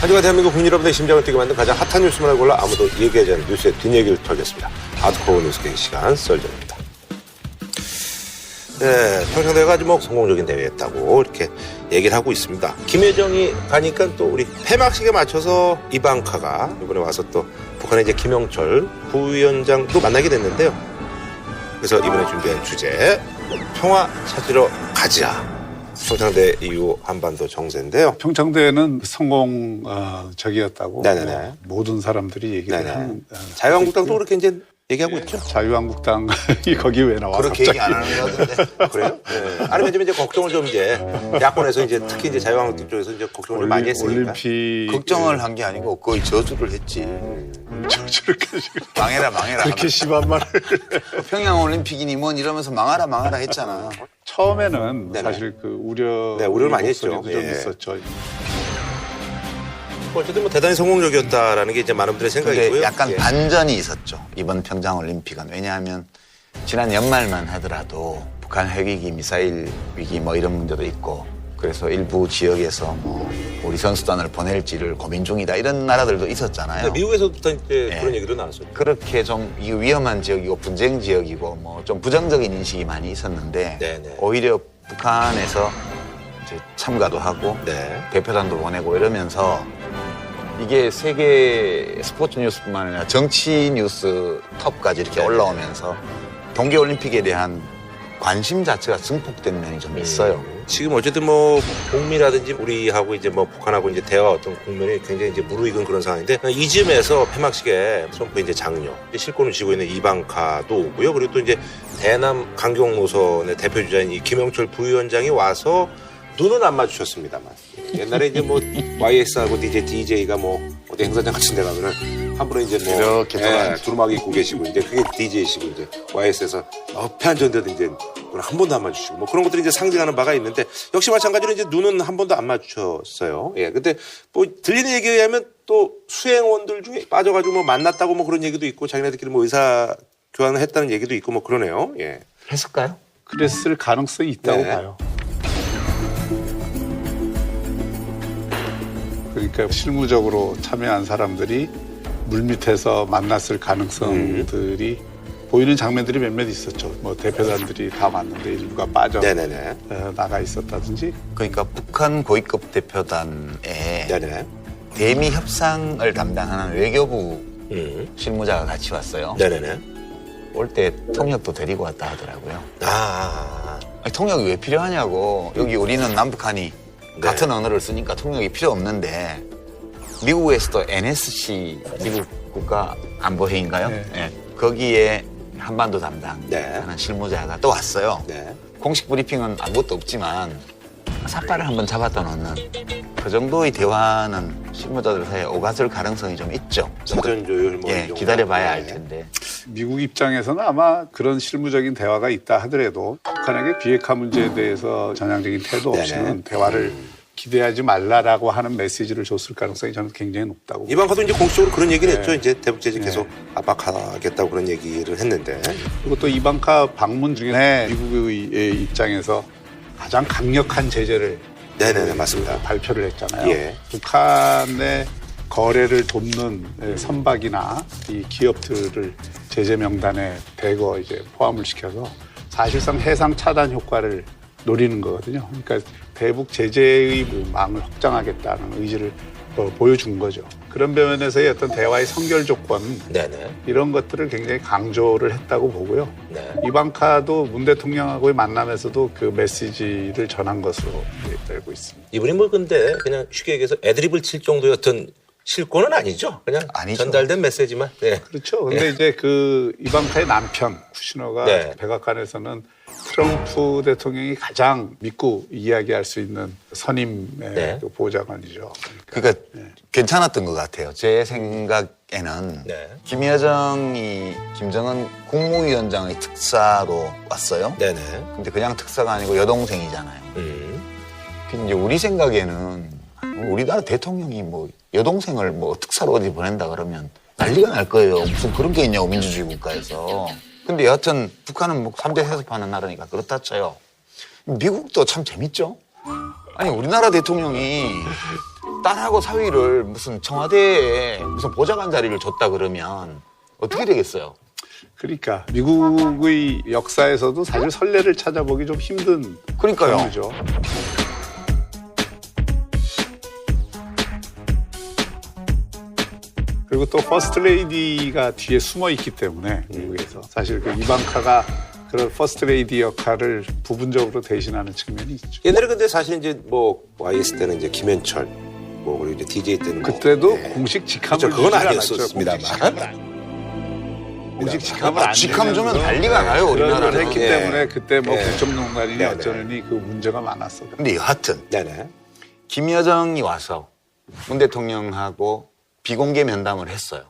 하지만 대한민국 국민 여러분의 심장을 뛰게 만든 가장 핫한 뉴스만을 골라 아무도 얘기하지 않는 뉴스의 뒷얘기를 털겠습니다. 하드코어 뉴스 계기 시간 썰전입니다. 네, 평창대회가 아주 성공적인 대회였다고 이렇게 얘기를 하고 있습니다. 김여정이 가니까 또 우리 폐막식에 맞춰서 이방카가 이번에 와서 또 북한의 이제 김영철 부위원장도 만나게 됐는데요. 그래서 이번에 준비한 주제, 평화 찾으러 가자. 평창대회 이후 한반도 정세인데요. 평창대회는 성공적이었다고 네네네. 모든 사람들이 얘기를 네네. 하는. 자유한국당도 그렇게 이제 얘기하고 있죠. 자유한국당이 거기 왜 나와? 그렇게 갑자기. 얘기 안 하는 것 같은데. 그래요? 네. 아니면 이제 걱정을 좀 이제 야권에서 이제 특히 이제 자유한국당 쪽에서 이제 걱정을 좀 많이 했으니까. 올림픽 걱정을 한 게 아니고 거의 저주를 했지. 저렇게 망해라 그렇게 심한 말을. 평양 올림픽이니 뭔 이러면서 망하라 했잖아. 처음에는 네네. 사실 그 우려, 네, 우려를 많이 했죠. 목소리도 좀 예. 있었죠. 어쨌든 대단히 성공적이었다라는 게 이제 많은 분들의 근데 생각이고요. 약간 예. 반전이 있었죠. 이번 평창 올림픽은. 왜냐하면 지난 연말만 하더라도 북한 핵위기, 미사일 위기 뭐 이런 문제도 있고 그래서 일부 지역에서 뭐 우리 선수단을 보낼지를 고민 중이다 이런 나라들도 있었잖아요. 미국에서부터 이제 예. 그런 얘기도 나왔었죠. 그렇게 좀 이거 위험한 지역이고 분쟁 지역이고 뭐 좀 부정적인 인식이 많이 있었는데 네네. 오히려 북한에서 이제 참가도 하고 네. 대표단도 보내고 이러면서 이게 세계 스포츠 뉴스뿐만 아니라 정치 뉴스 톱까지 이렇게 올라오면서 동계올림픽에 대한 관심 자체가 증폭된 면이 좀 있어요. 지금 어쨌든 북미라든지 우리하고 이제 북한하고 이제 대화 어떤 국면이 굉장히 이제 무르익은 그런 상황인데 이 즈음에서 폐막식에 트럼프 이제 장녀, 이제 실권을 쥐고 있는 이방카도 오고요. 그리고 또 이제 대남 강경 노선의 대표 주자인 이 김영철 부위원장이 와서 눈은 안 마주쳤습니다만 옛날에 이제 YS하고 DJ가 어디 행사장 같은 데 가면은 한 분은 이제 이렇게 두루마기 입고 계시고 이제 그게 DJ시고 이제 YS에서 옆에 앉았는데도 이제 눈을 한 번도 안 마주치고 그런 것들이 이제 상징하는 바가 있는데 역시 마찬가지로 이제 눈은 한 번도 안 마주쳤어요. 예. 근데 들리는 얘기에 의하면 또 수행원들 중에 빠져가지고 만났다고 그런 얘기도 있고 자기네들끼리 의사 교환을 했다는 얘기도 있고 그러네요. 예. 했을까요? 그랬을 가능성이 있다고 네. 봐요. 그러니까 실무적으로 참여한 사람들이 물밑에서 만났을 가능성들이 보이는 장면들이 몇몇 있었죠. 대표단들이 다 왔는데 일부가 빠져 네네네. 나가 있었다든지. 그러니까 북한 고위급 대표단에 네네. 대미 협상을 담당하는 외교부 실무자가 같이 왔어요. 네네네. 올 때 통역도 데리고 왔다 하더라고요. 아니, 통역이 왜 필요하냐고. 여기 우리는 남북한이 같은 언어를 쓰니까 통역이 필요 없는데 미국에서도 NSC 미국 국가안보회의인가요? 네. 네. 거기에 한반도 담당하는 네. 실무자가 또 왔어요. 네. 공식 브리핑은 아무것도 없지만 삿발을 한번 잡았다 놓는 그 정도의 대화는 실무자들 사이에 오갔을 가능성이 좀 있죠. 사전 조율 이 예, 정도. 기다려봐야 알 네. 텐데. 미국 입장에서는 아마 그런 실무적인 대화가 있다 하더라도 북한에게 비핵화 문제에 대해서 전향적인 태도 없이는 네네. 대화를 기대하지 말라라고 하는 메시지를 줬을 가능성이 저는 굉장히 높다고 봅니다. 이방카도 이제 공식적으로 그런 얘기를 네. 했죠. 이제 대북 제재 네. 계속 압박하겠다고 그런 얘기를 했는데. 그리고 또 이방카 방문 중에 미국의 입장에서 가장 강력한 제재를 네네네, 맞습니다. 발표를 했잖아요. 예. 북한의 거래를 돕는 선박이나 이 기업들을 제재 명단에 대거 이제 포함을 시켜서 사실상 해상 차단 효과를 노리는 거거든요. 그러니까 대북 제재의 망을 확장하겠다는 의지를 보여준 거죠. 그런 면에서의 어떤 대화의 선결 조건 네네. 이런 것들을 굉장히 강조를 했다고 보고요. 네. 이방카도 문 대통령하고의 만남에서도 그 메시지를 전한 것으로 알고 있습니다. 이분이 근데 그냥 쉽게 얘기해서 애드립을 칠 정도였던 실권은 아니죠. 그냥 아니죠. 전달된 메시지만. 네. 그렇죠. 근데 이제 그 이방카의 남편 쿠시너가 네. 백악관에서는 트럼프 대통령이 가장 믿고 이야기할 수 있는 선임의 네. 그 보좌관이죠. 그러니까 괜찮았던 것 같아요. 제 생각에는 네. 김여정이 김정은 국무위원장의 특사로 왔어요. 네네. 근데 그냥 특사가 아니고 여동생이잖아요. 근데 이제 우리 생각에는 우리나라 대통령이 여동생을 특사로 어디 보낸다 그러면 난리가 날 거예요. 무슨 그런 게 있냐고 민주주의 국가에서. 근데 여하튼 북한은 3대 세습하는 나라니까 그렇다 쳐요. 미국도 참 재밌죠? 아니 우리나라 대통령이 딸하고 사위를 무슨 청와대에 무슨 보좌관 자리를 줬다 그러면 어떻게 되겠어요? 그러니까 미국의 역사에서도 사실 선례를 찾아보기 좀 힘든 그러니까요. 경우죠. 그리고 또 퍼스트 레이디가 뒤에 숨어 있기 때문에 미국에서 사실 그 이방카가 그런 퍼스트 레이디 역할을 부분적으로 대신하는 측면이 있죠. 옛날에 근데 사실 이제 뭐 YS 때는 이제 김현철 뭐 그리고 이제 DJ 때는 그때도 뭐, 공식 직함을 그렇죠. 그건 주지 아니었습니다만. 공식 직함을 안 직함 주면 주면서 난리가 나요, 그런 걸 우리나라는. 했기 예. 때문에 그때 뭐 예. 국정농단이니 네네. 어쩌느니 그 문제가 많았어. 근데 여하튼 네네. 김여정이 와서 문 대통령하고 비공개 면담을 했어요.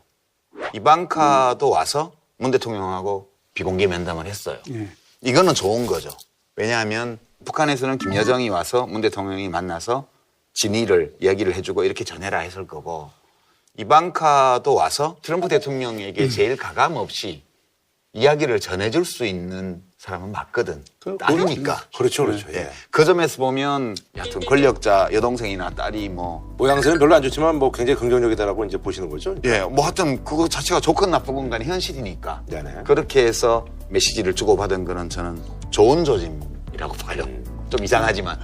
이방카도 와서 문 대통령하고 비공개 면담을 했어요. 예. 이거는 좋은 거죠. 왜냐하면 북한에서는 김여정이 와서 문 대통령이 만나서 진위를 이야기를 해주고 이렇게 전해라 했을 거고 이방카도 와서 트럼프 대통령에게 제일 가감 없이 이야기를 전해줄 수 있는 사람은 맞거든. 딸이니까. 그렇죠, 그렇죠. 예. 예. 그 점에서 보면 여하튼 권력자 여동생이나 딸이 뭐 모양새는 별로 안 좋지만 뭐 굉장히 긍정적이다라고 이제 보시는 거죠. 예, 뭐 하여튼 그거 자체가 좋건 나쁘건 간에 현실이니까 네네. 그렇게 해서 메시지를 주고받은 거는 저는 좋은 조짐이라고 봐요. 좀 이상하지만.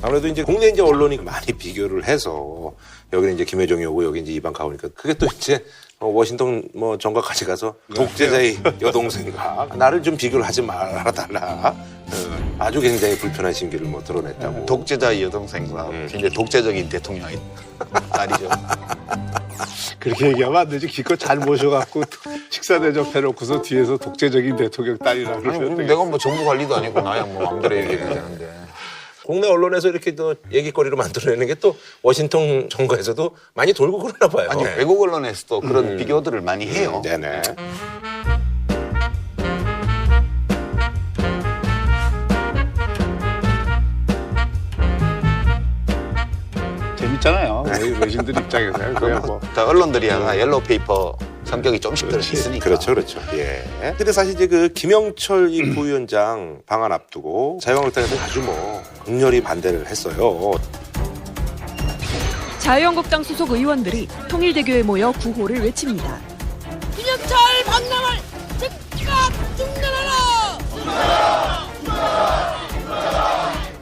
아무래도 이제 국내 이제 언론이 많이 비교를 해서 여기는 이제 김여정이 오고 여기 이제 이방카 오니까 그게 또 이제 워싱턴 뭐 정가까지 가서 독재자의 여동생과 나를 좀 비교를 하지 말아달라. 아주 굉장히 불편한 심기를 뭐 드러냈다고. 독재자의 여동생과 굉장히 독재적인 대통령의 딸이죠. 그렇게 얘기하면 안 되지. 기껏 잘 모셔갖고 식사 대접해놓고서 뒤에서 독재적인 대통령 딸이라고 아니, 그러면 내가 뭐 정부 관리도 아니고 나야 뭐 마음대로 얘기해도 되는데. 국내 언론에서 이렇게 또 얘기거리로 만들어내는 게 또 워싱턴 정가에서도 많이 돌고 그러나 봐요. 아니 외국 언론에서도 그런 비교들을 많이 해요. 네네. 재밌잖아요. 외신들 입장에서요. 그냥 뭐 다 언론들이 다 옐로우 페이퍼 성격이 좀씩 들어 있으니까. 그렇죠, 그렇죠. 예. 근데 사실 이제 그 김영철 이 부위원장 방한 앞두고 자유한국당에서 아주 뭐 극렬히 반대를 했어요. 자유한국당 소속 의원들이 통일대교에 모여 구호를 외칩니다. 김영철 박람을 즉각 중단하라!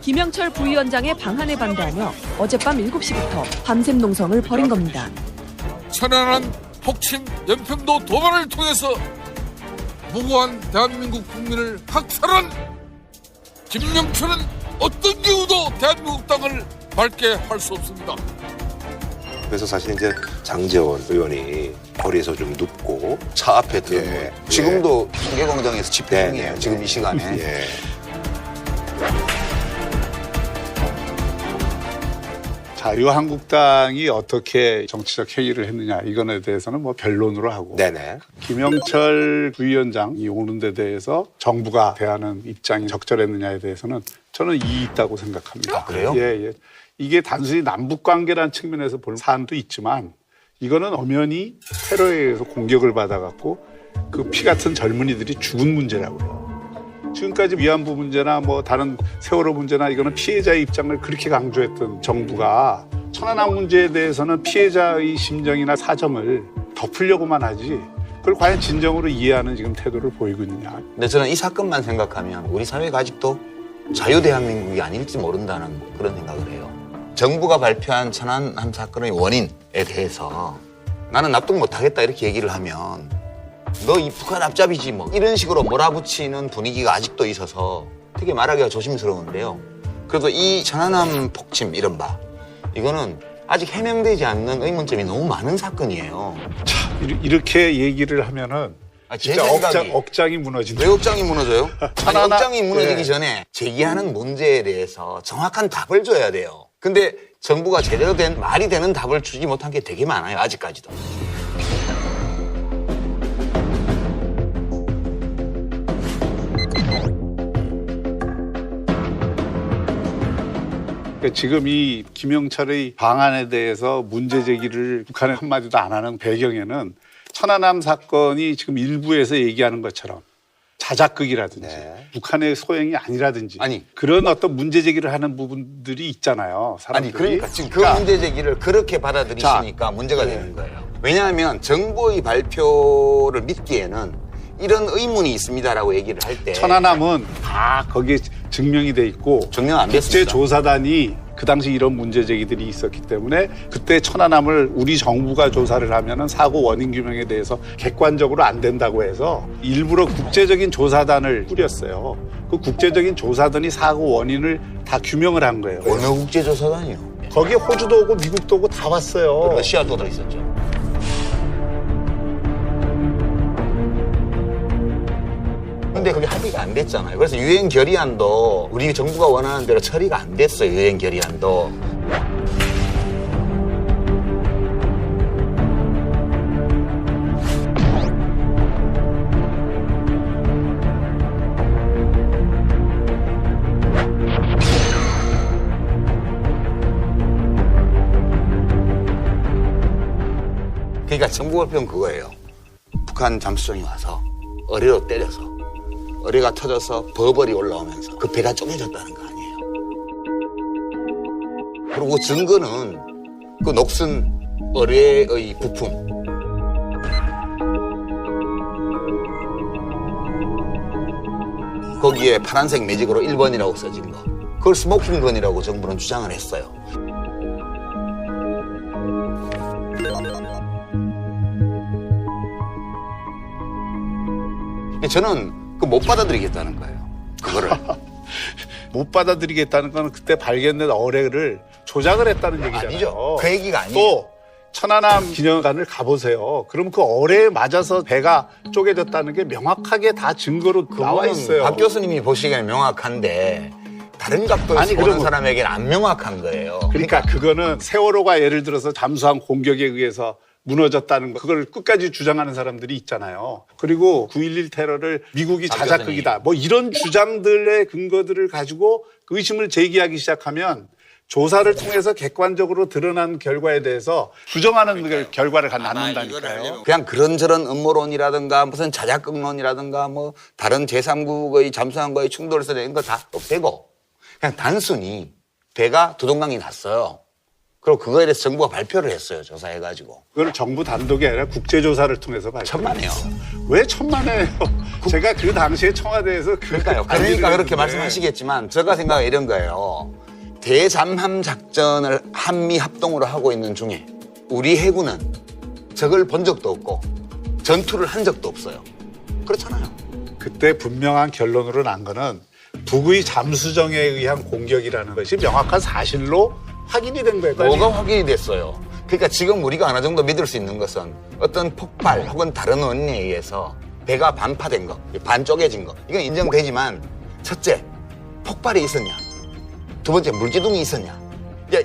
김영철 부위원장의 방한에 반대하며 어젯밤 7시부터 밤샘 농성을 벌인 겁니다. 천연한 폭침 연평도 도발을 통해서 무고한 대한민국 국민을 학살한 김영철은 어떤 경우도 대한민국 땅을 밟게 할 수 없습니다. 그래서 사실 이제 장제원 의원이 거리에서 좀 눕고 차 앞에 들어 예. 지금도 청계광장에서 집회 중이에요. 네. 지금 이 시간에. 예. 자유한국당이 어떻게 정치적 행위를 했느냐 이거에 대해서는 뭐 변론으로 하고 네네. 김영철 부위원장이 오는 데 대해서 정부가 대하는 입장이 적절했느냐에 대해서는 저는 이의 있다고 생각합니다. 아, 그래요? 예, 예. 이게 단순히 남북 관계라는 측면에서 볼 사안도 있지만 이거는 엄연히 테러에 의해서 공격을 받아갖고 그 피 같은 젊은이들이 죽은 문제라고요. 지금까지 위안부 문제나 뭐 다른 세월호 문제나 이거는 피해자의 입장을 그렇게 강조했던 정부가 천안함 문제에 대해서는 피해자의 심정이나 사정을 덮으려고만 하지 그걸 과연 진정으로 이해하는 지금 태도를 보이고 있느냐. 근데 저는 이 사건만 생각하면 우리 사회가 아직도 자유대한민국이 아닐지 모른다는 그런 생각을 해요. 정부가 발표한 천안함 사건의 원인에 대해서 나는 납득 못하겠다 이렇게 얘기를 하면 너 이 북한 앞잡이지 뭐 이런 식으로 몰아붙이는 분위기가 아직도 있어서 되게 말하기가 조심스러운데요. 그래도 이 천안함 폭침 이른바 이거는 아직 해명되지 않는 의문점이 너무 많은 사건이에요. 이렇게 얘기를 하면은 제 진짜 생각이 억장이 무너진다. 왜 억장이 무너져요? 아니, 하나하나- 억장이 무너지기 예. 전에 제기하는 문제에 대해서 정확한 답을 줘야 돼요. 근데 정부가 제대로 된 말이 되는 답을 주지 못한 게 되게 많아요. 아직까지도. 지금 이 김영철의 방안에 대해서 문제 제기를 북한에 한마디도 안 하는 배경에는 천안함 사건이 지금 일부에서 얘기하는 것처럼 자작극이라든지 네. 북한의 소행이 아니라든지 아니. 그런 어떤 문제 제기를 하는 부분들이 있잖아요. 아니 사람들이. 그러니까 지금 그 문제 제기를 그렇게 받아들이시니까 문제가 네. 되는 거예요. 왜냐하면 정부의 발표를 믿기에는 이런 의문이 있습니다라고 얘기를 할 때 천안함은 다 거기에 증명이 돼 있고 증명 안 됐습니다. 국제조사단이 그 당시 이런 문제 제기들이 있었기 때문에 그때 천안함을 우리 정부가 조사를 하면은 사고 원인 규명에 대해서 객관적으로 안 된다고 해서 일부러 국제적인 조사단을 꾸렸어요. 그 국제적인 조사단이 사고 원인을 다 규명을 한 거예요. 어느 국제조사단이요? 거기에 호주도 오고 미국도 오고 다 왔어요. 러시아도 들어있었죠. 근데 그게 합의가 안 됐잖아요. 그래서 유엔 결의안도 우리 정부가 원하는 대로 처리가 안 됐어요. 유엔 결의안도. 그러니까 정부 발표는 그거예요. 북한 잠수정이 와서 어뢰로 때려서 어뢰가 터져서 버벌이 올라오면서 그 배가 쪼개졌다는 거 아니에요. 그리고 증거는 그 녹슨 어뢰의 부품. 거기에 파란색 매직으로 1번이라고 써진 거. 그걸 스모킹건이라고 정부는 주장을 했어요. 저는 그 못 받아들이겠다는 거예요. 그거를. 못 받아들이겠다는 건 그때 발견된 어뢰를 조작을 했다는 얘기잖아요. 아니죠. 그 얘기가 아니에요. 또 천안함 기념관을 가보세요. 그럼 그 어뢰에 맞아서 배가 쪼개졌다는 게 명확하게 다 증거로 나와 있어요. 박 교수님이 보시기에는 명확한데 다른 각도에서 아니, 보는 그러면- 사람에게는 안 명확한 거예요. 그러니까 그거는 세월호가 예를 들어서 잠수함 공격에 의해서 무너졌다는 거 그걸 끝까지 주장하는 사람들이 있잖아요. 그리고 9.11 테러를 미국이 박 자작극이다. 뭐 이런 주장들의 근거들을 가지고 의심을 제기하기 시작하면 조사를 통해서 객관적으로 드러난 결과에 대해서 부정하는 그 결과를 낳는다니까요. 그냥 그런저런 음모론이라든가 무슨 자작극론이라든가 뭐 다른 제3국의 잠수함과의 충돌에서 낸 거 다 없애고 그냥 단순히 배가 두동강이 났어요. 그리고 그거에 대해서 정부가 발표를 했어요. 조사해가지고. 그걸 정부 단독이 아니라 국제조사를 통해서 발표했어요. 천만에요. 왜 천만에요? 제가 그 당시에 청와대에서 그러니까요. 그러니까 그렇게 말씀하시겠지만 제가 생각은 이런 거예요. 대잠함 작전을 한미 합동으로 하고 있는 중에 우리 해군은 적을 본 적도 없고 전투를 한 적도 없어요. 그렇잖아요. 그때 분명한 결론으로 난 거는 북의 잠수정에 의한 공격이라는 것이 명확한 사실로 확인이 된 거예요. 뭐가 확인이 됐어요. 그러니까 지금 우리가 어느 정도 믿을 수 있는 것은 어떤 폭발 혹은 다른 원인에 의해서 배가 반파된 거, 반 쪼개진 거 이건 인정되지만 첫째, 폭발이 있었냐? 두 번째, 물기둥이 있었냐?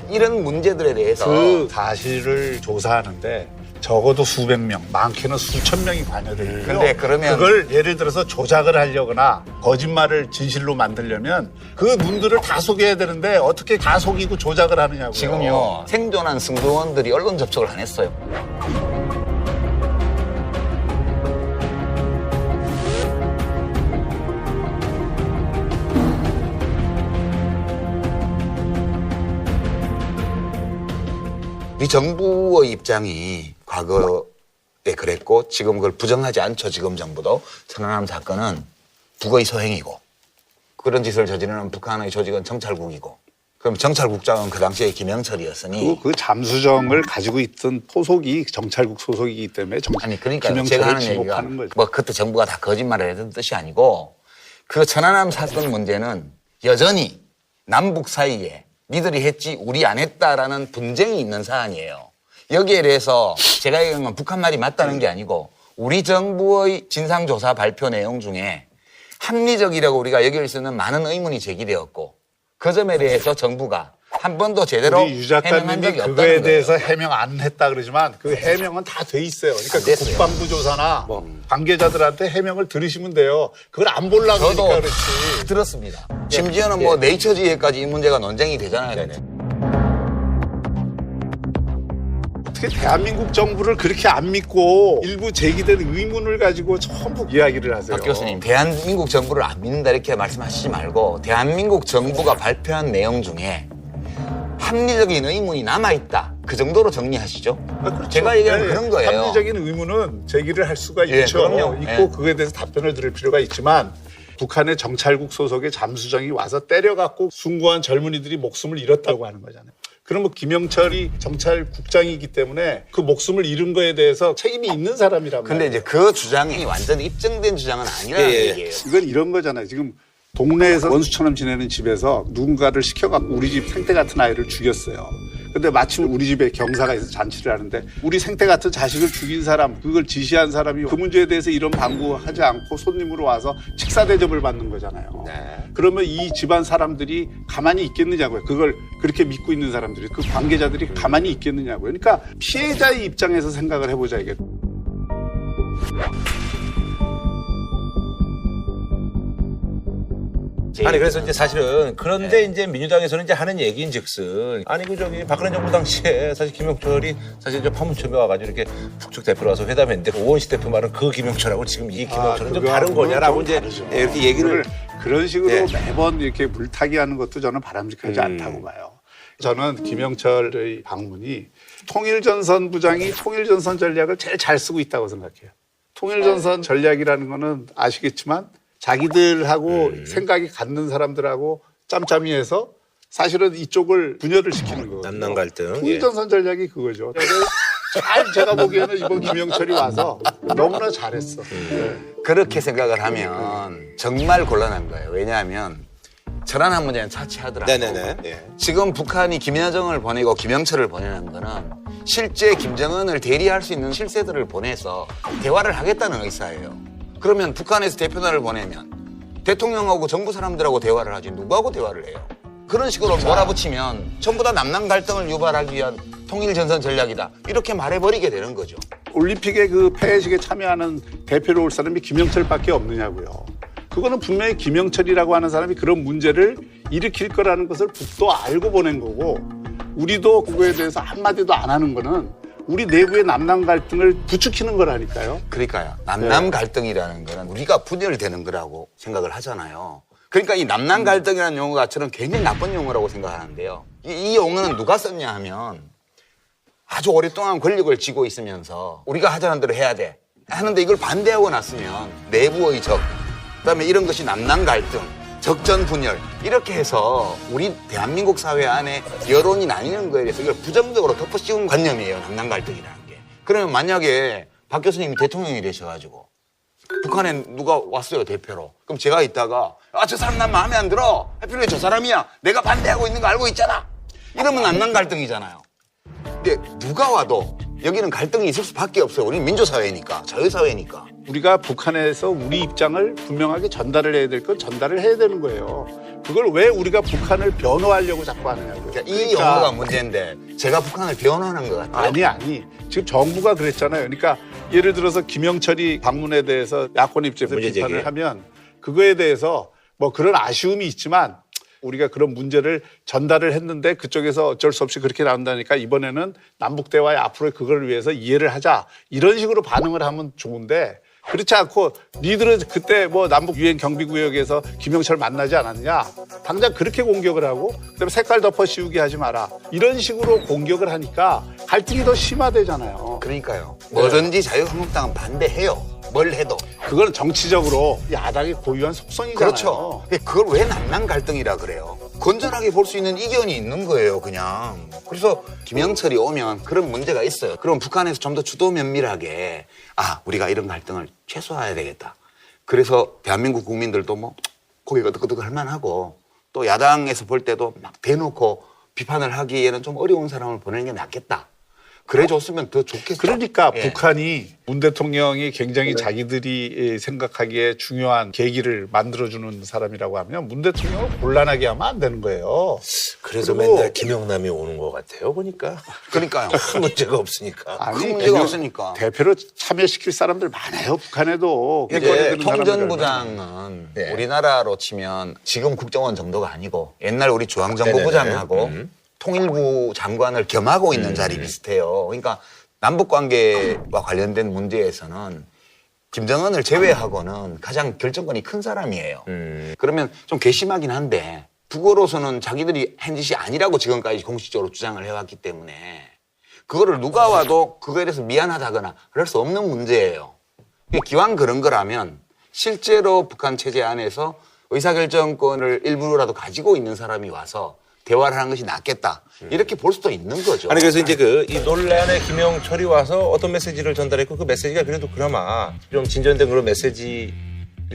이런 문제들에 대해서 그 사실을 조사하는데 적어도 수백 명, 많게는 수천 명이 관여되고요. 근데 그러면- 그걸 예를 들어서 조작을 하려거나 거짓말을 진실로 만들려면 그 눈들을 다 속여야 되는데 어떻게 다 속이고 조작을 하느냐고요. 지금요 생존한 승무원들이 언론 접촉을 안 했어요. 우리 정부의 입장이 과거에 그랬고 지금 그걸 부정하지 않죠. 지금 정부도. 천안함 사건은 북의 소행이고 그런 짓을 저지르는 북한의 조직은 정찰국이고 그럼 정찰국장은 그 당시에 김영철이었으니 그리고 그 잠수정을 가지고 있던 소속이 정찰국 소속이기 때문에 아니 그러니까 제가 김영철을 하는 얘기가 지목하는 거죠. 뭐 그때 정부가 다 거짓말을 했던 뜻이 아니고 그 천안함 사건 문제는 여전히 남북 사이에 니들이 했지 우리 안 했다라는 분쟁이 있는 사안이에요. 여기에 대해서 제가 얘기한 건 북한 말이 맞다는 게 아니고 우리 정부의 진상조사 발표 내용 중에 합리적이라고 우리가 여길 수 있는 많은 의문이 제기되었고 그 점에 대해서 정부가 한 번도 제대로 우리 유 해명한 작가님이 적이 없다는 그거에 거예요. 대해서 해명 안 했다 그러지만 그 해명은 다 돼 있어요. 그러니까 안 그 됐어요. 국방부 조사나 관계자들한테 해명을 들으시면 돼요. 그걸 안 보려고 저도 그러니까 그렇지. 들었습니다. 심지어는 뭐 네이처지에까지 이 문제가 논쟁이 되잖아요. 어떻게 대한민국 정부를 그렇게 안 믿고 일부 제기된 의문을 가지고 전부 이야기를 하세요. 박 교수님, 대한민국 정부를 안 믿는다 이렇게 말씀하시지 말고 대한민국 정부가 발표한 내용 중에 합리적인 의문이 남아있다. 그 정도로 정리하시죠. 그렇죠. 제가 얘기하는 네, 그런 거예요. 합리적인 의문은 제기를 할 수가 예, 있죠. 그럼요. 있고 예. 그거에 대해서 답변을 들을 필요가 있지만 북한의 정찰국 소속의 잠수정이 와서 때려갖고 숭고한 젊은이들이 목숨을 잃었다고 하는 거잖아요. 그러면 김영철이 정찰국장이기 때문에 그 목숨을 잃은 거에 대해서 책임이 있는 사람이란 말이에요. 근데 이제 그 주장이 완전히 입증된 주장은 아니라는 얘기예요. 이건 이런 거잖아요. 지금 동네에서 원수처럼 지내는 집에서 누군가를 시켜갖고 우리 집 생태 같은 아이를 죽였어요. 근데 마침 우리 집에 경사가 있어서 잔치를 하는데 우리 생태 같은 자식을 죽인 사람, 그걸 지시한 사람이 그 문제에 대해서 이런 방구하지 않고 손님으로 와서 식사 대접을 받는 거잖아요. 네. 그러면 이 집안 사람들이 가만히 있겠느냐고요. 그걸 그렇게 믿고 있는 사람들이, 그 관계자들이 가만히 있겠느냐고요. 그러니까 피해자의 입장에서 생각을 해보자 이게. 아니 그래서 이제 사실은 그런데 이제 민주당에서는 이제 하는 얘기인즉슨 아니 그 저기 박근혜 정부 당시에 사실 김영철이 사실 저 판문점에 와가지고 이렇게 북측 대표로 와서 회담했는데 그 오원식 대표 말은 그 김영철하고 지금 이 김영철은 좀 다른 거냐라고 이제 이렇게 얘기를 그런 식으로 예. 매번 이렇게 물타기 하는 것도 저는 바람직하지 않다고 봐요. 저는 김영철의 방문이 통일전선 부장이 통일전선 전략을 제일 잘 쓰고 있다고 생각해요. 통일전선 전략이라는 거는 아시겠지만 자기들하고 생각이 같는 사람들하고 짬짬이해서 사실은 이쪽을 분열을 시키는 거거든요. 남남 갈등. 통일전선 전략이 그거죠. 잘 제가 보기에는 이번 김영철이 와서 너무나 잘했어. 그렇게 생각을 하면 정말 곤란한 거예요. 왜냐하면 천안함 문제는 차치하더라도 네네네. 예. 지금 북한이 김여정을 보내고 김영철을 보내는 거는 실제 김정은을 대리할 수 있는 실세들을 보내서 대화를 하겠다는 의사예요. 그러면 북한에서 대표단을 보내면 대통령하고 정부 사람들하고 대화를 하지 누구하고 대화를 해요? 그런 식으로 몰아붙이면 전부 다 남남 갈등을 유발하기 위한 통일전선 전략이다. 이렇게 말해버리게 되는 거죠. 올림픽에 그 폐회식에 참여하는 대표로 올 사람이 김영철밖에 없느냐고요. 그거는 분명히 김영철이라고 하는 사람이 그런 문제를 일으킬 거라는 것을 북도 알고 보낸 거고 우리도 그거에 대해서 한마디도 안 하는 거는 우리 내부의 남남 갈등을 부추기는 거라니까요. 그러니까요. 남남 갈등이라는 거는 우리가 분열되는 거라고 생각을 하잖아요. 그러니까 이 남남 갈등이라는 용어가 저는 굉장히 나쁜 용어라고 생각하는데요. 이 용어는 누가 썼냐 하면 아주 오랫동안 권력을 쥐고 있으면서 우리가 하자는 대로 해야 돼 하는데 이걸 반대하고 났으면 내부의 적, 그다음에 이런 것이 남남 갈등, 적전 분열 이렇게 해서 우리 대한민국 사회 안에 여론이 나뉘는 거에 대해서 이걸 부정적으로 덮어씌운 관념이에요. 남남 갈등이라는 게. 그러면 만약에 박 교수님이 대통령이 되셔가지고 북한에 누가 왔어요 대표로. 그럼 제가 있다가 저 사람 난 마음에 안 들어. 하필이면 저 사람이야. 내가 반대하고 있는 거 알고 있잖아. 이러면 남남 갈등이잖아요. 근데 누가 와도 여기는 갈등이 있을 수밖에 없어요. 우리는 민주사회니까, 자유사회니까. 우리가 북한에서 우리 입장을 분명하게 전달을 해야 될 건 전달을 해야 되는 거예요. 그걸 왜 우리가 북한을 변호하려고 자꾸 하느냐고요. 그러니까 이 용어가 문제인데 제가 북한을 변호하는 것 같아요. 아니. 지금 정부가 그랬잖아요. 그러니까 예를 들어서 김영철이 방문에 대해서 야권 입장에서 문제 제기. 비판을 하면 그거에 대해서 뭐 그런 아쉬움이 있지만 우리가 그런 문제를 전달을 했는데 그쪽에서 어쩔 수 없이 그렇게 나온다니까 이번에는 남북 대화에 앞으로 그걸 위해서 이해를 하자. 이런 식으로 반응을 하면 좋은데 그렇지 않고 니들은 그때 뭐 남북 유엔 경비구역에서 김영철 만나지 않았냐. 당장 그렇게 공격을 하고 그다음에 색깔 덮어 씌우게 하지 마라. 이런 식으로 공격을 하니까 갈등이 더 심화되잖아요. 그러니까요. 뭐든지 자유한국당은 반대해요. 뭘 해도. 그건 정치적으로 야당이 고유한 속성이잖아요. 그렇죠. 근데 그걸 왜 남남 갈등이라 그래요? 건전하게 볼 수 있는 이견이 있는 거예요, 그냥. 그래서 김영철이 오면 그런 문제가 있어요. 그럼 북한에서 좀 더 주도 면밀하게 우리가 이런 갈등을 최소화해야 되겠다. 그래서 대한민국 국민들도 뭐 고개가 끄덕끄덕 할 만하고 또 야당에서 볼 때도 막 대놓고 비판을 하기에는 좀 어려운 사람을 보내는 게 낫겠다. 그래 줬으면 더 좋겠죠. 그러니까 예. 북한이 문 대통령이 굉장히 자기들이 생각하기에 중요한 계기를 만들어주는 사람이라고 하면 문 대통령을 곤란하게 하면 안 되는 거예요. 그래서 그리고 맨날 김영남이 오는 것 같아요. 보니까 그러니까요. 큰 문제가 없으니까. 큰 문제가 없으니까. 대표로 참여시킬 사람들 많아요. 북한에도. 이제 권 통전부장은 네. 우리나라로 치면 지금 국정원 정도가 아니고 옛날 우리 네네네. 중앙정보부장하고 통일부 장관을 겸하고 있는 자리 비슷해요. 그러니까 남북 관계와 관련된 문제에서는 김정은을 제외하고는 가장 결정권이 큰 사람이에요. 그러면 좀 괘씸하긴 한데 북으로서는 자기들이 한 짓이 아니라고 지금까지 공식적으로 주장을 해왔기 때문에 그거를 누가 와도 그거에 대해서 미안하다거나 그럴 수 없는 문제예요. 기왕 그런 거라면 실제로 북한 체제 안에서 의사결정권을 일부라도 가지고 있는 사람이 와서 대화를 하는 것이 낫겠다. 이렇게 볼 수도 있는 거죠. 아니 그래서 이제 이 논란에 김영철이 와서 어떤 메시지를 전달했고 그 메시지가 그래도 그나마 좀 진전된 그런 메시지일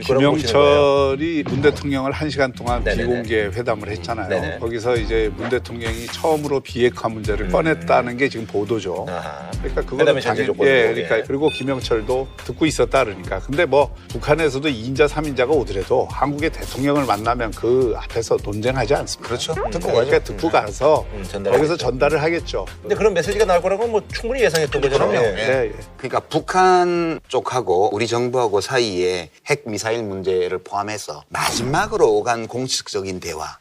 거라고 보시는 거예요? 김영철이 문 대통령을 1시간 동안 네네네. 비공개 회담을 했잖아요. 네네. 거기서 이제 문 대통령이 처음으로 비핵화 문제를 꺼냈다는 게 지금 보도죠. 아하. 그러니까 그거는 회담의 전제 조건으로. 그러니까 예. 그리고 김영철도 듣고 있었다 그러니까. 근데 뭐 북한에서도 2인자, 3인자가 오더라도 한국의 대통령을 만나면 그 앞에서 논쟁하지 않습니다. 그렇죠. 듣고 그러니까 듣고 가서 전달하겠죠. 거기서 전달을 하겠죠. 근데 그런 메시지가 나올 거라고 뭐 충분히 예상했던 거잖아요. 그럼요. 예. 네, 예. 그러니까 북한 쪽하고 우리 정부하고 사이에 핵 미사일 문제를 포함해서 마지막으로 오간 공식적인 대화.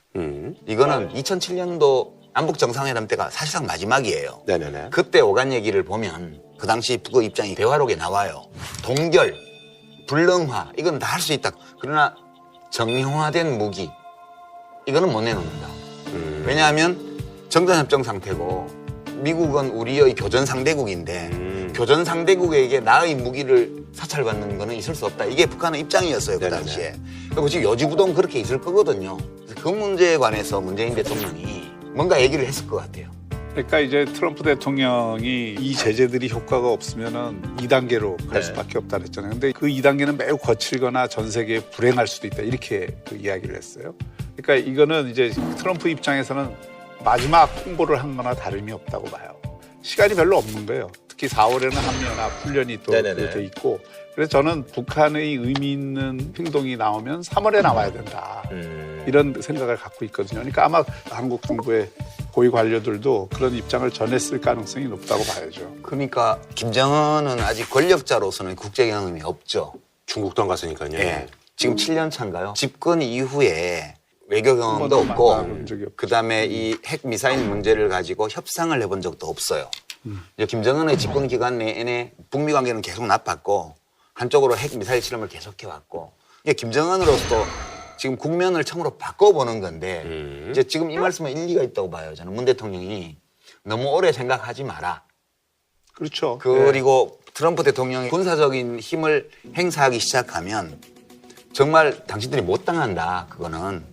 이거는 2007년도 남북 정상회담 때가 사실상 마지막이에요. 네네네. 그때 오간 얘기를 보면 그 당시 북의 입장이 대화록에 나와요. 동결, 불능화 이건 다 할 수 있다. 그러나 정형화된 무기 이거는 못 내놓는다. 왜냐하면 정전협정 상태고 미국은 우리의 교전 상대국인데 교전 상대국에게 나의 무기를 사찰받는 거는 있을 수 없다. 이게 북한의 입장이었어요. 그 네네네. 당시에. 그리고 지금 여지부동 그렇게 있을 거거든요. 그래서 그 문제에 관해서 문재인 대통령이 뭔가 얘기를 했을 것 같아요. 그러니까 이제 트럼프 대통령이 이 제재들이 효과가 없으면은 2단계로 갈 네. 수밖에 없다 그랬잖아요. 근데 그 2단계는 매우 거칠거나 전 세계에 불행할 수도 있다. 이렇게 그 이야기를 했어요. 그러니까 이거는 이제 트럼프 입장에서는 마지막 홍보를 한 거나 다름이 없다고 봐요. 시간이 별로 없는 거예요. 특히 4월에는 한미연합 훈련이 또 네네네. 돼 있고. 그래서 저는 북한의 의미 있는 행동이 나오면 3월에 나와야 된다. 이런 생각을 갖고 있거든요. 그러니까 아마 한국 정부의 고위 관료들도 그런 입장을 전했을 가능성이 높다고 봐야죠. 그러니까 김정은은 아직 권력자로서는 국제 경험이 없죠. 중국도 안 갔으니까요. 예. 지금 7년 차인가요? 집권 이후에 외교 경험도 한 번도 없고 만나본 적이 없죠. 그다음에 이 핵 미사일 문제를 가지고 협상을 해본 적도 없어요. 이제 김정은의 집권 기간 내내 북미 관계는 계속 나빴고 한쪽으로 핵 미사일 실험을 계속해왔고 이게 김정은으로서도 지금 국면을 처음으로 바꿔보는 건데 이제 지금 이 말씀은 일리가 있다고 봐요. 저는 문 대통령이 너무 오래 생각하지 마라. 그렇죠. 그리고 트럼프 대통령이 군사적인 힘을 행사하기 시작하면 정말 당신들이 못 당한다. 그거는.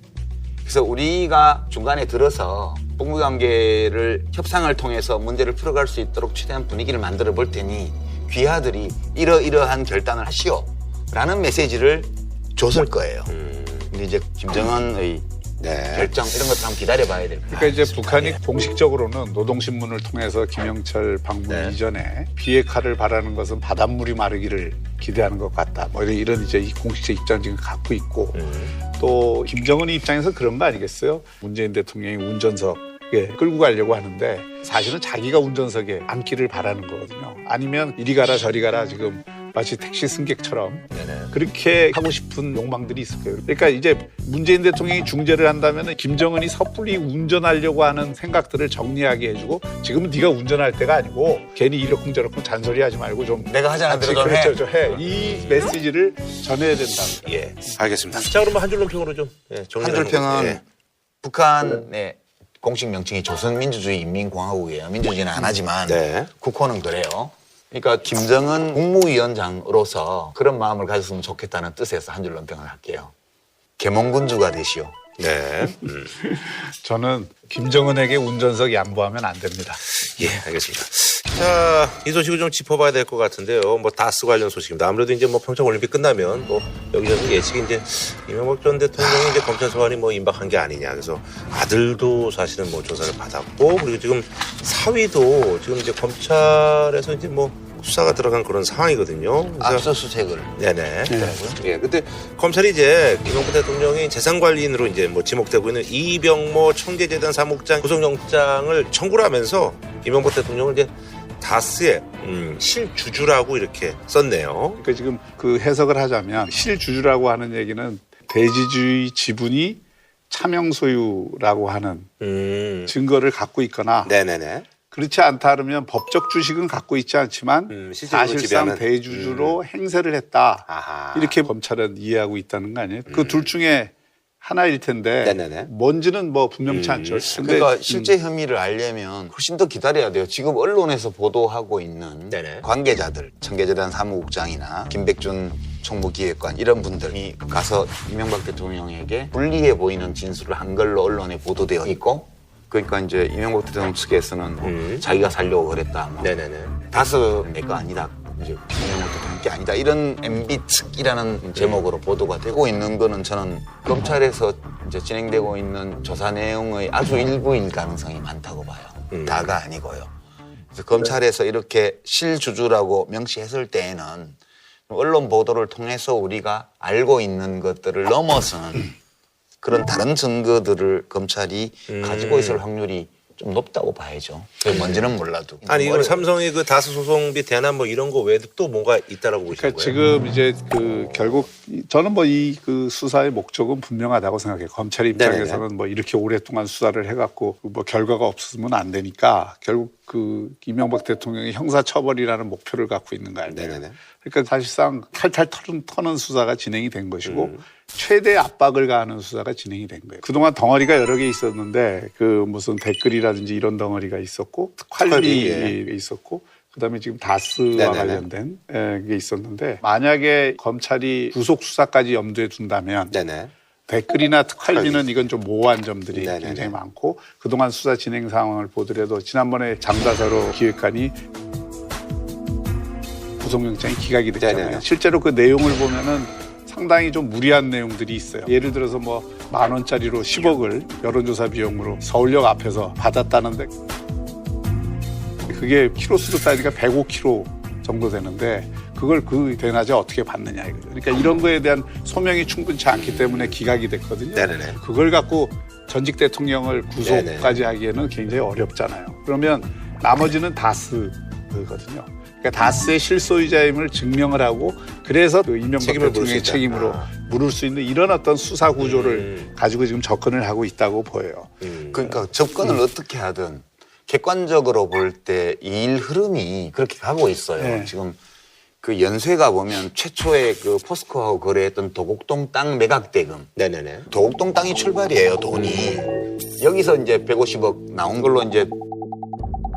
그래서 우리가 중간에 들어서 북미 관계를 협상을 통해서 문제를 풀어갈 수 있도록 최대한 분위기를 만들어 볼 테니 귀하들이 이러이러한 결단을 하시오. 라는 메시지를 줬을 거예요. 근데 이제 김정은의 결정 이런 것들 한번 기다려봐야 될 거예요. 그러니까 이제 북한이 공식적으로는 노동신문을 통해서 김영철 방문 이전에 비핵화를 바라는 것은 바닷물이 마르기를 기대하는 것 같다. 뭐 이런 이제 이 공식적 입장 지금 갖고 있고 또 김정은의 입장에서 그런 거 아니겠어요? 문재인 대통령이 운전석에 끌고 가려고 하는데 사실은 자기가 운전석에 앉기를 바라는 거거든요. 아니면 이리 가라 저리 가라 지금 마치 택시 승객처럼 그렇게 하고 싶은 욕망들이 있을 거예요. 그러니까 이제 문재인 대통령이 중재를 한다면 김정은이 섣불리 운전하려고 하는 생각들을 정리하게 해주고 지금은 네가 운전할 때가 아니고 괜히 이러쿵저러쿵 잔소리하지 말고 좀 내가 하자는 대로 좀 해. 그렇죠, 해. 이 메시지를 전해야 된다. 예, 알겠습니다. 자, 그러면 한 줄로 평으로 좀 정리를 한 줄 하고. 평은 예. 북한의 공식 명칭이 조선민주주의 인민공화국이에요. 민주주의는 안 하지만 네. 국호는 그래요. 그러니까 김정은 국무위원장으로서 그런 마음을 가졌으면 좋겠다는 뜻에서 한 줄로 평을 할게요. 계몽군주가 되시오. 네. 저는 김정은에게 운전석 양보하면 안 됩니다. 예, 알겠습니다. 자, 이 소식을 좀 짚어봐야 될 것 같은데요. 뭐 다스 관련 소식입니다. 아무래도 이제 뭐 평창 올림픽 끝나면 뭐 여기저기 예측이 이제 이명박 전 대통령이 이제 검찰 소환이 뭐 임박한 게 아니냐. 그래서 아들도 사실은 뭐 조사를 받았고 그리고 지금 사위도 지금 이제 검찰에서 이제 뭐 수사가 들어간 그런 상황이거든요. 그래서 압수수색을. 네네. 예, 근데 검찰이 이제 이명박 대통령이 재산관리인으로 이제 뭐 지목되고 있는 이병모 청계재단 사무국장 구속영장을 청구를 하면서 이명박 대통령을 이제 다스의 실주주라고 이렇게 썼네요. 그러니까 지금 그 해석을 하자면 실주주라고 하는 얘기는 대지주의 지분이 차명 소유라고 하는 증거를 갖고 있거나 네네네. 그렇지 않다 그러면 법적 주식은 갖고 있지 않지만 실제로 사실상 지배하는. 대주주로 행세를 했다. 아하. 이렇게 검찰은 이해하고 있다는 거 아니에요? 그 둘 중에 하나일 텐데 네네네. 뭔지는 뭐 분명치 않죠. 근데 그러니까 실제 혐의를 알려면 훨씬 더 기다려야 돼요. 지금 언론에서 보도하고 있는 네네. 관계자들, 청계재단 사무국장이나 김백준 총무기획관 이런 분들이 가서 이명박 대통령에게 불리해 보이는 진술을 한 걸로 언론에 보도되어 있고, 그러니까 이제 이명박 대통령 측에서는 자기가 살려고 그랬다. 뭐. 네네네. 다스 내가 아니다. 이제 이명박 대통령 게 아니다. 이런 MB 측이라는 제목으로 보도가 되고 있는 거는 저는 검찰에서 이제 진행되고 있는 조사 내용의 아주 일부일 가능성이 많다고 봐요. 다가 아니고요. 그래서 검찰에서 이렇게 실주주라고 명시했을 때에는 언론 보도를 통해서 우리가 알고 있는 것들을 넘어서는 그런 다른 증거들을 검찰이 가지고 있을 확률이 좀 높다고 봐야죠. 그게 뭔지는 몰라도. 아니 이건 삼성의 그 다스 소송비 대납 뭐 이런 거 외에도 또 뭔가 있다라고 보시는 그러니까 거예요? 지금 이제 그 결국 저는 뭐 이 그 수사의 목적은 분명하다고 생각해요. 검찰 입장에서는 네네네. 뭐 이렇게 오랫동안 수사를 해갖고 뭐 결과가 없으면 안 되니까 결국 그 이명박 대통령이 형사처벌이라는 목표를 갖고 있는 거 아니에요. 네네네. 그러니까 사실상 탈탈 터는 수사가 진행이 된 것이고 최대 압박을 가하는 수사가 진행이 된 거예요. 그동안 덩어리가 여러 개 있었는데 그 무슨 댓글이라든지 이런 덩어리가 있었고 특활비 예. 있었고 그다음에 지금 다스와 네네네. 관련된 게 있었는데 만약에 검찰이 구속 수사까지 염두에 둔다면 네네. 댓글이나 특활비는 이건 좀 모호한 점들이 네네네. 굉장히 많고 그동안 수사 진행 상황을 보더라도 지난번에 장다사로 기획관이 구속영장이 기각이 됐잖아요. 네네네. 실제로 그 내용을 보면은 상당히 좀 무리한 내용들이 있어요. 예를 들어서 뭐 10,000원짜리로 10억을 여론조사 비용으로 서울역 앞에서 받았다는데 그게 키로수로 따지니까 105kg 정도 되는데 그걸 그 대낮에 어떻게 받느냐 이거죠. 그러니까 이런 거에 대한 소명이 충분치 않기 때문에 기각이 됐거든요. 네네네. 그걸 갖고 전직 대통령을 구속까지 하기에는 굉장히 어렵잖아요. 그러면 나머지는 다스거든요. 그러니까 다스의 실소유자임을 증명을 하고 그래서 그 이명박 책임을 물을 대통령의 수 있다. 책임으로 물을 수 있는 이런 어떤 수사 구조를 가지고 지금 접근을 하고 있다고 보여요. 그러니까 접근을 어떻게 하든 객관적으로 볼 때 이 일 흐름이 그렇게 가고 있어요. 네. 지금 그 연쇄가 보면 최초에 그 포스코하고 거래했던 도곡동 땅 매각 대금. 네네네. 도곡동 땅이 출발이에요, 돈이. 여기서 이제 150억 나온 걸로 이제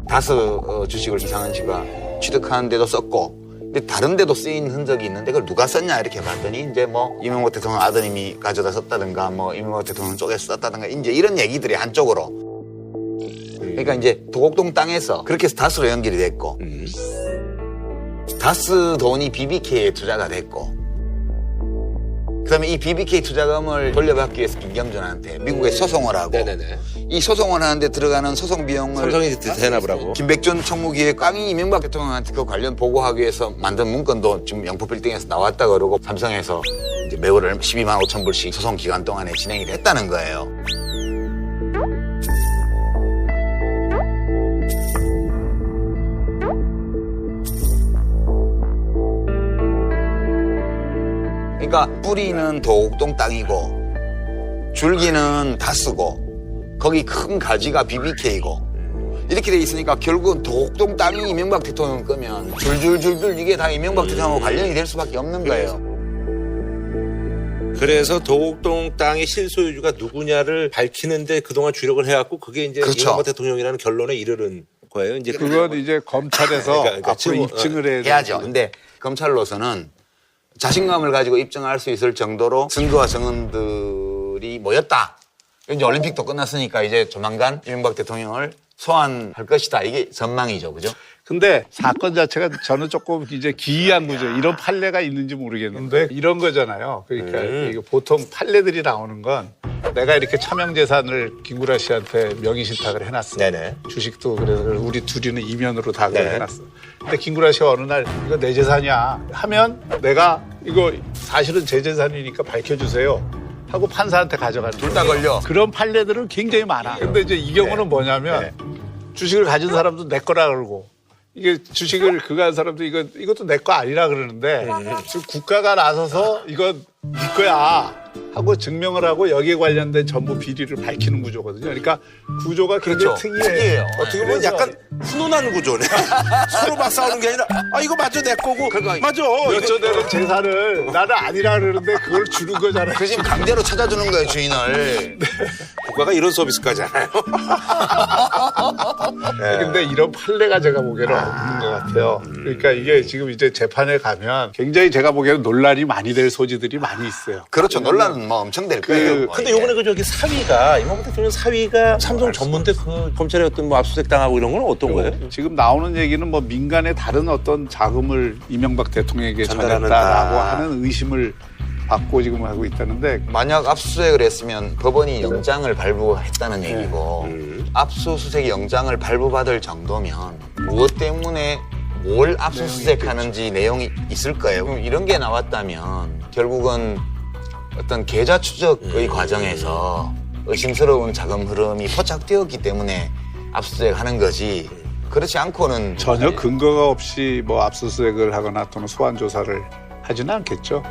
다스 주식을 이상한 씨가 취득하는 데도 썼고, 근데 다른 데도 쓰인 흔적이 있는데 그걸 누가 썼냐 이렇게 봤더니 이제 뭐 이명박 대통령 아드님이 가져다 썼다든가 뭐 이명박 대통령 쪽에서 썼다든가 이제 이런 얘기들이 한쪽으로. 그러니까 이제 도곡동 땅에서 그렇게 해서 다스로 연결이 됐고, 다스 돈이 BBK에 투자가 됐고, 그다음에 이 BBK 투자금을 돌려받기 위해서 김경준한테 미국에 소송을 하고, 네네네. 이 소송을 하는데 들어가는 소송 비용을 삼성이 대납을 하고. 김백준 총무기획관이 이명박 대통령한테 그 관련 보고하기 위해서 만든 문건도 지금 영포 빌딩에서 나왔다 그러고 삼성에서 이제 매월 12만 5천 불씩 소송 기간 동안에 진행이 됐다는 거예요. 그러니까 뿌리는 도곡동 땅이고 줄기는 다스고 거기 큰 가지가 BBK고 이렇게 돼 있으니까 결국은 도곡동 땅이 이명박 대통령 거면 줄줄줄줄 이게 다 이명박 대통령하고 관련이 될 수밖에 없는 거예요. 그래서 도곡동 땅의 실소유주가 누구냐를 밝히는데 그동안 주력을 해왔고 그게 이제 그렇죠. 이명박 대통령이라는 결론에 이르는 거예요. 이제 그건 이제 검찰에서 그러니까 앞으로 지금, 입증을 해야 해야죠. 되는 근데 검찰로서는 자신감을 가지고 입증할 수 있을 정도로 증거와 증언들이 모였다. 이제 올림픽도 끝났으니까 이제 조만간 이명박 대통령을 소환할 것이다. 이게 전망이죠. 그죠? 근데 사건 자체가 저는 조금 이제 기이한 거죠. 이런 판례가 있는지 모르겠는데 이런 거잖아요. 그러니까 이게 보통 판례들이 나오는 건 내가 이렇게 차명재산을 김구라 씨한테 명의신탁을 해놨어. 네네. 주식도 그래서 우리 둘이는 이면으로 다 그걸 네. 해놨어. 근데 김구라 씨가 어느 날 이거 내 재산이야 하면 내가 이거 사실은 제 재산이니까 밝혀주세요. 하고 판사한테 가져가는 둘 다 걸려. 그런 판례들은 굉장히 많아. 근데 이제 이 경우는 뭐냐면 주식을 가진 사람도 내 거라 그러고 이게 주식을 그거 한 사람도 이것도 내 거 아니라 그러는데 지금 국가가 나서서 이건 이거야 하고 증명을 하고 여기에 관련된 전부 비리를 밝히는 구조거든요. 그러니까 구조가 굉장히 그렇죠. 특이해요. 특이해요. 어떻게 보면 그래서 약간 훈훈한 구조네. 서로 막 싸우는 게 아니라 아 이거 맞아 내 거고 맞아. 몇조 되는 재산을 나는 아니라 그러는데 그걸 주는 거잖아요. 그 지금 강제로 찾아주는 거예요, 주인을. 국가가 이런 서비스까지 하나요? 근데 이런 판례가 제가 보기에는 없는 것 같아요. 그러니까 이게 지금 이제 재판에 가면 굉장히 제가 보기에는 논란이 많이 될 소지들이 많이 있어요. 그렇죠. 논란은 뭐 엄청 될 거예요. 뭐 근데 이게. 요번에 그 저기 사위가 이명박 대통령 사위가 삼성 전문대 그 검찰에 어떤 뭐 압수수색 당하고 이런 건 어떤 거예요? 지금 나오는 얘기는 뭐 민간의 다른 어떤 자금을 이명박 대통령에게 전달하는다. 전했다라고 하는 의심을 받고 지금 하고 있다는데 만약 압수수색을 했으면 법원이 영장을 발부했다는 얘기고 압수수색 영장을 발부받을 정도면 무엇 때문에 뭘 압수수색하는지 내용이 있을 거예요. 그럼 이런 게 나왔다면 결국은 어떤 계좌 추적의 과정에서 의심스러운 자금 흐름이 포착되었기 때문에 압수수색하는 거지. 그렇지 않고는 전혀 근거가 없이 뭐 압수수색을 하거나 또는 소환 조사를 하지는 않겠죠.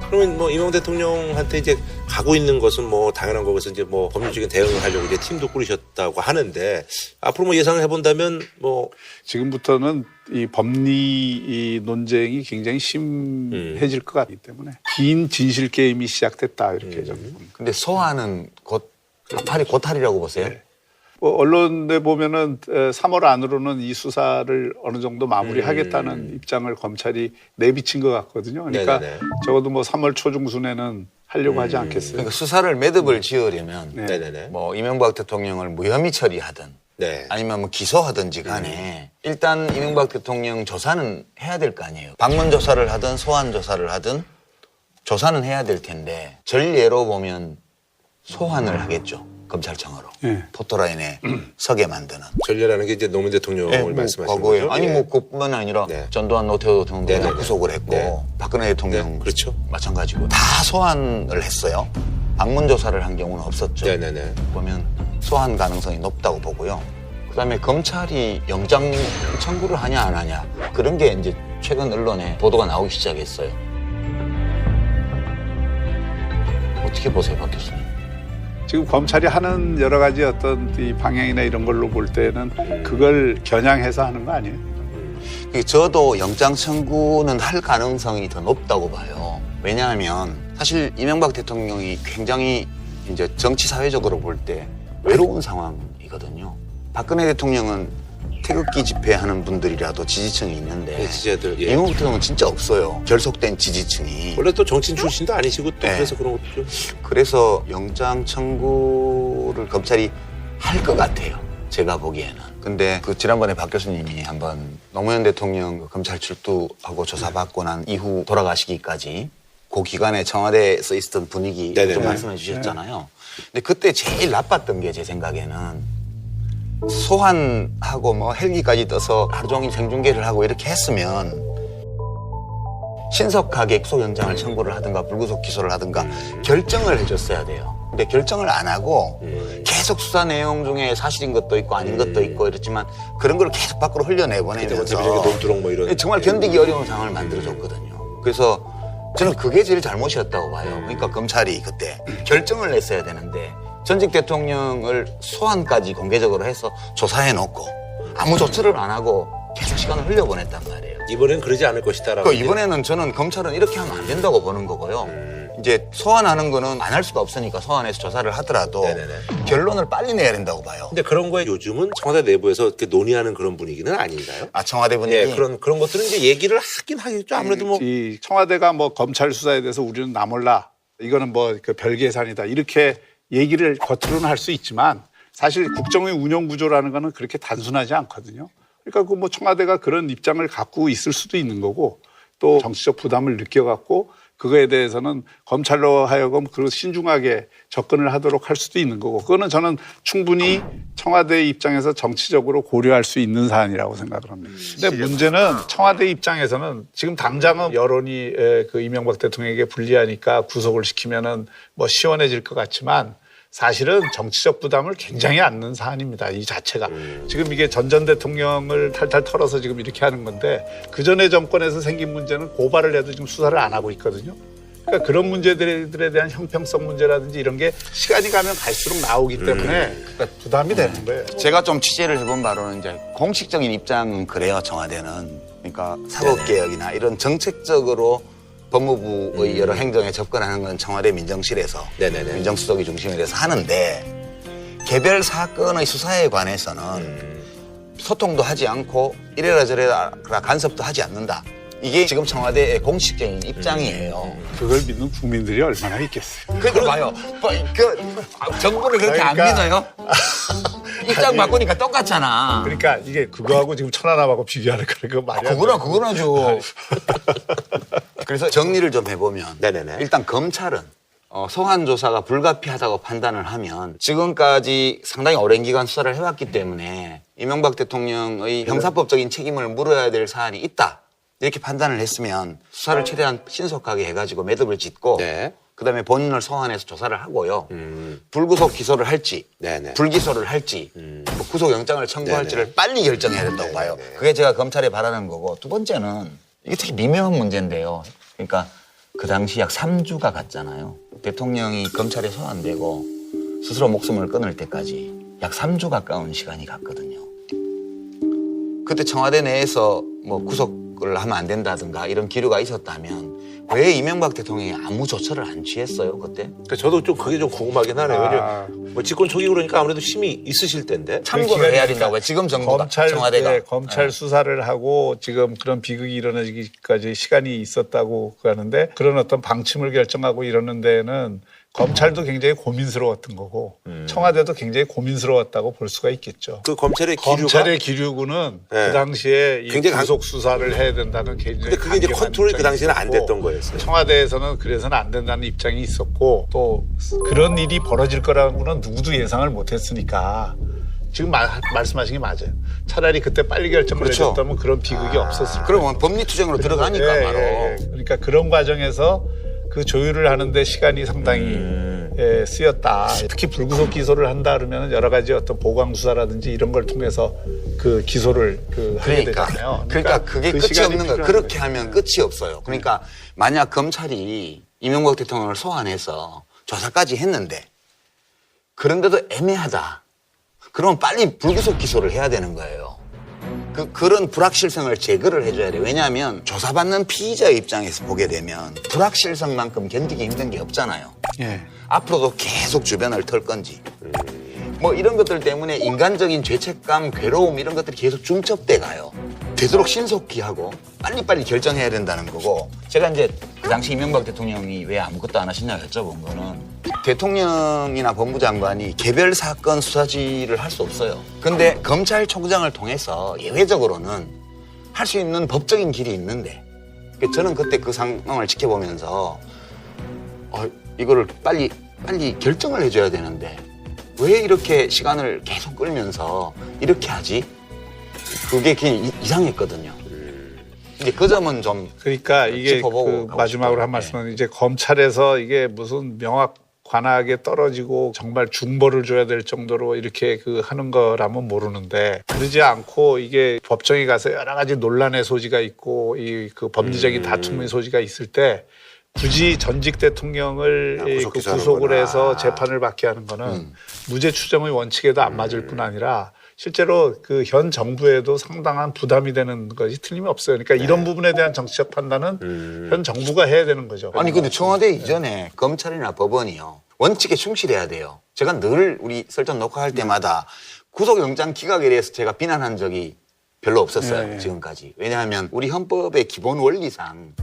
그러면 뭐 이명박 대통령한테 이제 가고 있는 것은 뭐 당연한 거고서 이제 뭐 법률적인 대응을 하려고 이제 팀도 꾸리셨다고 하는데 앞으로 뭐 예상을 해본다면 뭐 지금부터는 이 법리 이 논쟁이 굉장히 심해질 것 같기 때문에 긴 진실 게임이 시작됐다 이렇게 저는 봅니다. 근데 소환은 곧 팔이 고탈이라고 보세요. 네. 뭐 언론에 보면은 3월 안으로는 이 수사를 어느 정도 마무리하겠다는 입장을 검찰이 내비친 것 같거든요. 그러니까 네네네. 적어도 뭐 3월 초중순에는 하려고 하지 않겠어요. 그러니까 수사를 매듭을 지으려면 네. 네네네. 뭐 이명박 대통령을 무혐의 처리하든 네. 아니면 뭐 기소하든지 간에 일단 이명박 대통령 조사는 해야 될 거 아니에요. 방문 조사를 하든 소환 조사를 하든 조사는 해야 될 텐데 전례로 보면 소환을 하겠죠. 검찰청으로. 네. 포토라인에 서게 만드는. 전례라는 게 이제 노무현 대통령을 뭐 말씀하시는 과거에 거죠? 아니 예. 뭐 그뿐만 아니라 네. 전두환 노태우 대통령 네네네. 구속을 했고 네. 박근혜 대통령 네, 그렇죠. 마찬가지고 다 소환을 했어요. 방문 조사를 한 경우는 없었죠. 네네네. 보면 소환 가능성이 높다고 보고요. 그다음에 검찰이 영장 청구를 하냐 안 하냐 그런 게 이제 최근 언론에 보도가 나오기 시작했어요. 어떻게 보세요, 박 교수님? 지금 검찰이 하는 여러 가지 어떤 이 방향이나 이런 걸로 볼 때는 그걸 겨냥해서 하는 거 아니에요? 저도 영장 청구는 할 가능성이 더 높다고 봐요. 왜냐하면 사실 이명박 대통령이 굉장히 이제 정치 사회적으로 볼 때 외로운 상황이거든요. 박근혜 대통령은 태극기 집회하는 분들이라도 지지층이 있는데 네, 지지자들. 예. 이명박 대통령은 진짜 없어요. 결속된 지지층이. 원래 또 정치인 출신도 아니시고 또 네. 그래서 그런 것도 좀. 그래서 영장 청구를 검찰이 할 것 같아요. 제가 보기에는. 근데 그 지난번에 박 교수님이 한번 노무현 대통령 검찰 출두하고 조사받고 난 이후 돌아가시기까지 그 기간에 청와대에서 있었던 분위기 네네네. 좀 말씀해 주셨잖아요. 근데 그때 제일 나빴던 게 제 생각에는 소환하고 뭐 헬기까지 떠서 하루 종일 생중계를 하고 이렇게 했으면 신속하게 구속영장을 청구를 하든가 불구속 기소를 하든가 결정을 해줬어야 돼요. 근데 결정을 안 하고 계속 수사 내용 중에 사실인 것도 있고 아닌 것도 있고 이렇지만 그런 걸 계속 밖으로 흘려내보내면서 대표적인 논두렁 뭐 이런. 정말 견디기 어려운 상황을 만들어줬거든요. 그래서 저는 그게 제일 잘못이었다고 봐요. 그러니까 검찰이 그때 결정을 냈어야 되는데 전직 대통령을 소환까지 공개적으로 해서 조사해놓고 아무 조처를 안 하고 계속 시간을 흘려보냈단 말이에요. 이번엔 그러지 않을 것이다라고. 그러니까 이번에는 저는 검찰은 이렇게 하면 안 된다고 보는 거고요. 이제 소환하는 거는 안 할 수가 없으니까 소환해서 조사를 하더라도 네네네. 결론을 빨리 내야 된다고 봐요. 근데 그런 거에 요즘은 청와대 내부에서 이렇게 논의하는 그런 분위기는 아닌가요? 아, 청와대 분위기? 예, 그런 것들은 이제 얘기를 하긴 하겠죠. 아무래도 뭐. 이 청와대가 뭐 검찰 수사에 대해서 우리는 나 몰라. 이거는 뭐 그 별계산이다. 이렇게 얘기를 겉으로는 할 수 있지만 사실 국정의 운영 구조라는 거는 그렇게 단순하지 않거든요. 그러니까 그 뭐 청와대가 그런 입장을 갖고 있을 수도 있는 거고 또 정치적 부담을 느껴갖고 그거에 대해서는 검찰로 하여금 그 신중하게 접근을 하도록 할 수도 있는 거고 그거는 저는 충분히 청와대 입장에서 정치적으로 고려할 수 있는 사안이라고 생각을 합니다. 근데 문제는 청와대 입장에서는 지금 당장은 여론이 그 이명박 대통령에게 불리하니까 구속을 시키면은 뭐 시원해질 것 같지만 사실은 정치적 부담을 굉장히 안는 사안입니다. 이 자체가. 지금 이게 전 대통령을 탈탈 털어서 지금 이렇게 하는 건데 그전에 정권에서 생긴 문제는 고발을 해도 지금 수사를 안 하고 있거든요. 그러니까 그런 문제들에 대한 형평성 문제라든지 이런 게 시간이 가면 갈수록 나오기 때문에 부담이 되는 거예요. 제가 좀 취재를 해본 바로는 이제 공식적인 입장은 그래요, 청와대는. 그러니까 사법개혁이나 이런 정책적으로 법무부의 여러 행정에 접근하는 건 청와대 민정실에서 네네네. 민정수석이 중심이 돼서 하는데 개별 사건의 수사에 관해서는 소통도 하지 않고 이래라 저래라 간섭도 하지 않는다. 이게 지금 청와대의 공식적인 입장이에요. 그걸 믿는 국민들이 얼마나 있겠어요. 그러니까 봐요. 정부를 그렇게 안 그러니까. 믿어요? 입장 바꾸니까 똑같잖아. 그러니까 이게 그거하고 지금 천안함하고 비교하는 거니까 말이 안 돼요. 그거나죠. 그래서 정리를 좀 해보면 네네네. 일단 검찰은 소환 조사가 불가피하다고 판단을 하면 지금까지 상당히 오랜 기간 수사를 해왔기 때문에 이명박 대통령의 형사법적인 책임을 물어야 될 사안이 있다. 이렇게 판단을 했으면 수사를 최대한 신속하게 해가지고 매듭을 짓고 네. 그다음에 본인을 소환해서 조사를 하고요. 불구속 기소를 할지 네네. 불기소를 할지 뭐 구속영장을 청구할지를 네네. 빨리 결정해야 된다고 봐요. 그게 제가 검찰에 바라는 거고 두 번째는 이게 되게 미묘한 문제인데요. 그러니까 그 당시 약 3주가 갔잖아요. 대통령이 검찰에 소환되고 스스로 목숨을 끊을 때까지 약 3주 가까운 시간이 갔거든요. 그때 청와대 내에서 뭐 구속을 하면 안 된다든가 이런 기류가 있었다면 왜 이명박 대통령이 아무 조처를 안 취했어요 그때? 그러니까 저도 좀 그게 좀 궁금하긴 하네요. 왜냐면 뭐 집권 초기 그러니까 아무래도 힘이 있으실 텐데. 참고를 해야 된다고 왜 지금 정부가 청와대가 검찰 수사를 하고 지금 그런 비극이 일어나기까지 시간이 있었다고 하는데 그런 어떤 방침을 결정하고 이러는 데는 검찰도 굉장히 고민스러웠던 거고 청와대도 굉장히 고민스러웠다고 볼 수가 있겠죠. 그 검찰의 기류가 검찰의 기류구는 네. 그 당시에 이 굉장히 구속 수사를 해야 된다는 굉장히 근데 그게 이제 강경한 컨트롤이 그 당시에는 안 입장이 됐던 거였어요. 청와대에서는 그래서는 안 된다는 입장이 있었고 또 그런 일이 벌어질 거라고는 누구도 예상을 못했으니까 지금 말씀하신 게 맞아요. 차라리 그때 빨리 결정을 그렇죠. 해줬다면 그런 비극이 없었을 거예요. 그러면 법리투쟁으로 들어가니까 예, 바로. 예, 예. 그러니까 그런 과정에서 그 조율을 하는데 시간이 상당히 쓰였다. 특히 불구속 기소를 한다 그러면 여러 가지 어떤 보강 수사라든지 이런 걸 통해서 그 기소를 하게 되잖아요. 그러니까 그게 그 끝이 시간이 없는 거예요. 필요한 그렇게 거죠. 하면 끝이 없어요. 그러니까 만약 검찰이 이명박 대통령을 소환해서 조사까지 했는데 그런데도 애매하다. 그러면 빨리 불구속 기소를 해야 되는 거예요. 그런 불확실성을 제거를 해줘야 돼요. 왜냐하면 조사받는 피의자의 입장에서 보게 되면 불확실성만큼 견디기 힘든 게 없잖아요. 예. 앞으로도 계속 주변을 털 건지. 뭐 이런 것들 때문에 인간적인 죄책감, 괴로움 이런 것들이 계속 중첩돼 가요. 되도록 신속히 하고 빨리빨리 결정해야 된다는 거고 제가 이제 그 당시 이명박 대통령이 왜 아무것도 안 하시냐고 여쭤본 거는 대통령이나 법무장관이 개별 사건 수사지를 할 수 없어요. 근데 검찰총장을 통해서 예외적으로는 할 수 있는 법적인 길이 있는데 저는 그때 그 상황을 지켜보면서 이거를 빨리 결정을 해줘야 되는데 왜 이렇게 시간을 계속 끌면서 이렇게 하지? 그게 그냥 이상했거든요. 근데 그 점은 좀 그러니까 이게 짚어보고 그 마지막으로 한 말씀은 이제 검찰에서 이게 무슨 명확관하게 떨어지고 정말 중벌을 줘야 될 정도로 이렇게 하는 거라면 모르는데 그러지 않고 이게 법정에 가서 여러 가지 논란의 소지가 있고 그 법리적인 다툼의 소지가 있을 때 굳이 전직 대통령을 구속을 해서 재판을 받게 하는 거는 무죄 추정의 원칙에도 안 맞을 뿐 아니라 실제로 그 현 정부에도 상당한 부담이 되는 것이 틀림없어요. 그러니까 이런 부분에 대한 정치적 판단은 현 정부가 해야 되는 거죠. 아니 근데 청와대 이전에 검찰이나 법원이요 원칙에 충실해야 돼요. 제가 늘 우리 설전 녹화할 때마다 구속영장 기각에 대해서 제가 비난한 적이 별로 없었어요. 지금까지. 왜냐하면 우리 헌법의 기본 원리상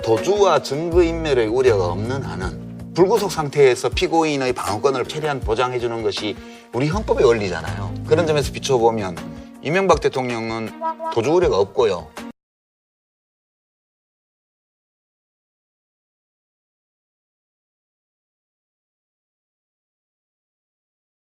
도주와 증거인멸의 우려가 없는 한은 불구속 상태에서 피고인의 방어권을 최대한 보장해 주는 것이 우리 헌법의 원리잖아요. 그런 점에서 비춰보면 이명박 대통령은 도주 우려가 없고요.